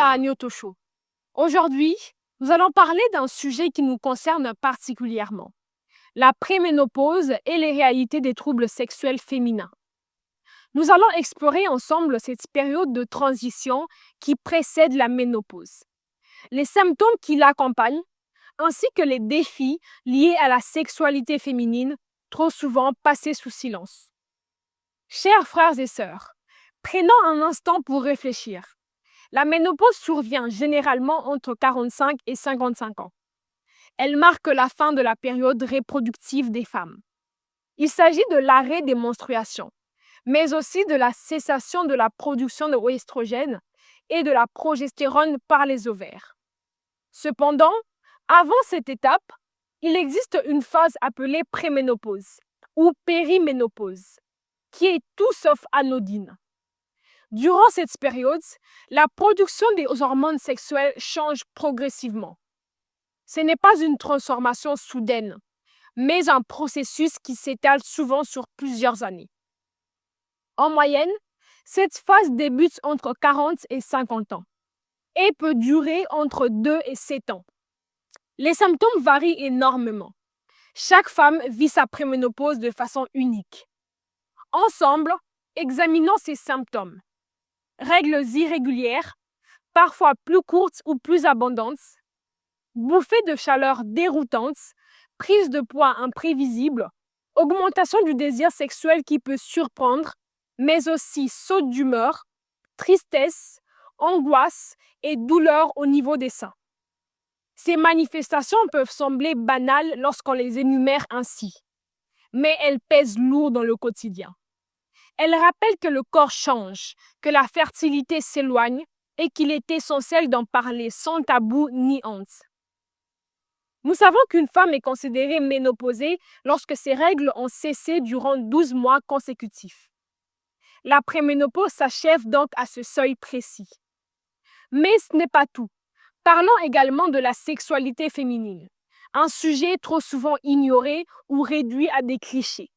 à Agnoto Show. Aujourd'hui, nous allons parler d'un sujet qui nous concerne particulièrement, la préménopause et les réalités des troubles sexuels féminins. Nous allons explorer ensemble cette période de transition qui précède la ménopause, les symptômes qui l'accompagnent, ainsi que les défis liés à la sexualité féminine, trop souvent passés sous silence. Chers frères et sœurs, prenons un instant pour réfléchir. La ménopause survient généralement entre 45 et 55 ans. Elle marque la fin de la période reproductive des femmes. Il s'agit de l'arrêt des menstruations, mais aussi de la cessation de la production de oestrogène et de la progestérone par les ovaires. Cependant, avant cette étape, il existe une phase appelée préménopause ou périménopause, qui est tout sauf anodine. Durant cette période, la production des hormones sexuelles change progressivement. Ce n'est pas une transformation soudaine, mais un processus qui s'étale souvent sur plusieurs années. En moyenne, cette phase débute entre 40 et 50 ans et peut durer entre 2 et 7 ans. Les symptômes varient énormément. Chaque femme vit sa préménopause de façon unique. Ensemble, examinons ces symptômes. Règles irrégulières, parfois plus courtes ou plus abondantes, bouffées de chaleur déroutantes, prise de poids imprévisible, augmentation du désir sexuel qui peut surprendre, mais aussi saut d'humeur, tristesse, angoisse et douleur au niveau des seins. Ces manifestations peuvent sembler banales lorsqu'on les énumère ainsi, mais elles pèsent lourd dans le quotidien. Elle rappelle que le corps change, que la fertilité s'éloigne et qu'il est essentiel d'en parler sans tabou ni honte. Nous savons qu'une femme est considérée ménopausée lorsque ses règles ont cessé durant 12 mois consécutifs. La préménopause s'achève donc à ce seuil précis. Mais ce n'est pas tout. Parlons également de la sexualité féminine, un sujet trop souvent ignoré ou réduit à des clichés.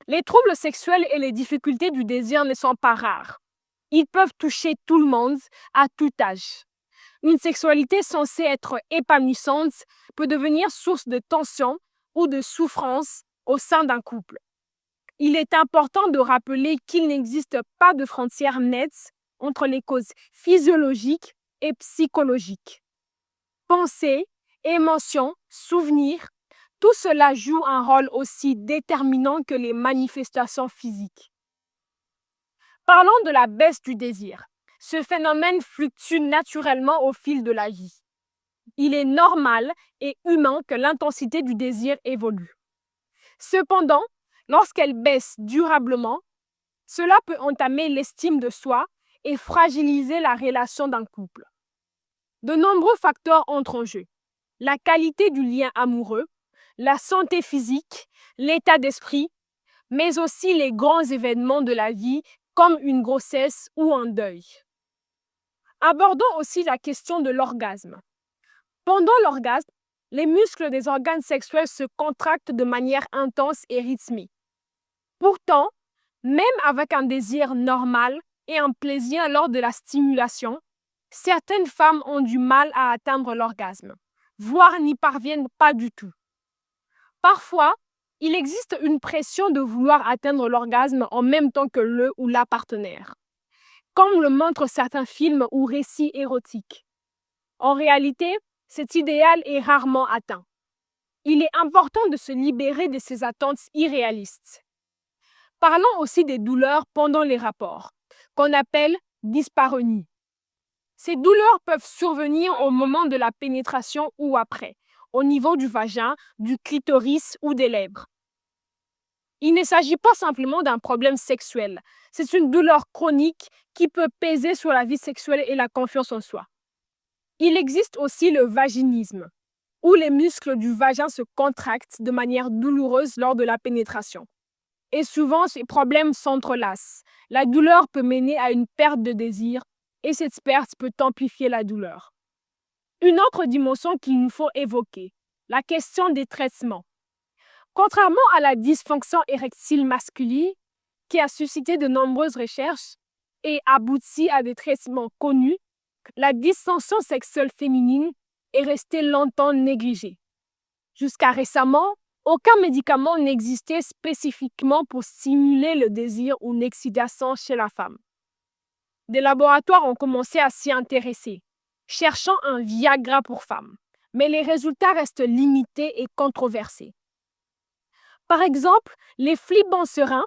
Les troubles sexuels et les difficultés du désir ne sont pas rares. Ils peuvent toucher tout le monde, à tout âge. Une sexualité censée être épanouissante peut devenir source de tension ou de souffrance au sein d'un couple. Il est important de rappeler qu'il n'existe pas de frontières nettes entre les causes physiologiques et psychologiques. Pensées, émotions, souvenirs, tout cela joue un rôle aussi déterminant que les manifestations physiques. Parlons de la baisse du désir. Ce phénomène fluctue naturellement au fil de la vie. Il est normal et humain que l'intensité du désir évolue. Cependant, lorsqu'elle baisse durablement, cela peut entamer l'estime de soi et fragiliser la relation d'un couple. De nombreux facteurs entrent en jeu. La qualité du lien amoureux, la santé physique, l'état d'esprit, mais aussi les grands événements de la vie comme une grossesse ou un deuil. Abordons aussi la question de l'orgasme. Pendant l'orgasme, les muscles des organes sexuels se contractent de manière intense et rythmée. Pourtant, même avec un désir normal et un plaisir lors de la stimulation, certaines femmes ont du mal à atteindre l'orgasme, voire n'y parviennent pas du tout. Parfois, il existe une pression de vouloir atteindre l'orgasme en même temps que le ou la partenaire, comme le montrent certains films ou récits érotiques. En réalité, cet idéal est rarement atteint. Il est important de se libérer de ces attentes irréalistes. Parlons aussi des douleurs pendant les rapports, qu'on appelle dyspareunie. Ces douleurs peuvent survenir au moment de la pénétration ou après, au niveau du vagin, du clitoris ou des lèvres. Il ne s'agit pas simplement d'un problème sexuel, c'est une douleur chronique qui peut peser sur la vie sexuelle et la confiance en soi. Il existe aussi le vaginisme, où les muscles du vagin se contractent de manière douloureuse lors de la pénétration. Et souvent, ces problèmes s'entrelacent. La douleur peut mener à une perte de désir et cette perte peut amplifier la douleur. Une autre dimension qu'il nous faut évoquer, la question des traitements. Contrairement à la dysfonction érectile masculine, qui a suscité de nombreuses recherches et abouti à des traitements connus, la dysfonction sexuelle féminine est restée longtemps négligée. Jusqu'à récemment, aucun médicament n'existait spécifiquement pour stimuler le désir ou l'excitation chez la femme. Des laboratoires ont commencé à s'y intéresser, cherchant un Viagra pour femmes, mais les résultats restent limités et controversés. Par exemple, les flibans sereins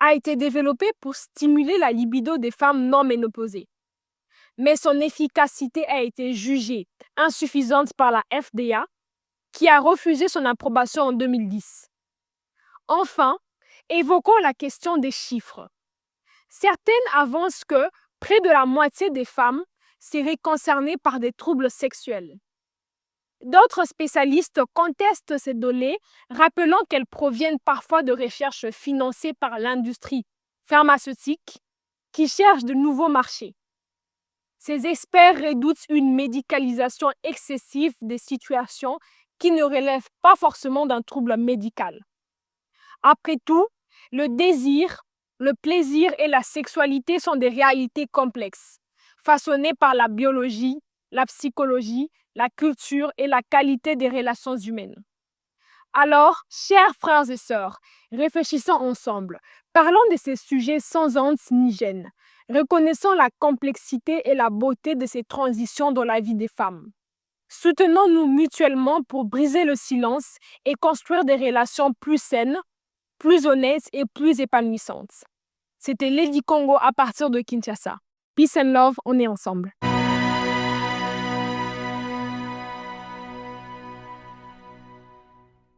a été développé pour stimuler la libido des femmes non ménopausées. Mais son efficacité a été jugée insuffisante par la FDA, qui a refusé son approbation en 2010. Enfin, évoquons la question des chiffres. Certaines avancent que près de la moitié des femmes seraient concernées par des troubles sexuels. D'autres spécialistes contestent ces données, rappelant qu'elles proviennent parfois de recherches financées par l'industrie pharmaceutique qui cherche de nouveaux marchés. Ces experts redoutent une médicalisation excessive des situations qui ne relèvent pas forcément d'un trouble médical. Après tout, le désir, le plaisir et la sexualité sont des réalités complexes, façonnées par la biologie, la psychologie, la culture et la qualité des relations humaines. Alors, chers frères et sœurs, réfléchissons ensemble. Parlons de ces sujets sans honte ni gêne. Reconnaissons la complexité et la beauté de ces transitions dans la vie des femmes. Soutenons-nous mutuellement pour briser le silence et construire des relations plus saines, plus honnêtes et plus épanouissantes. C'était Lady Congo à partir de Kinshasa. Peace and love, on est ensemble.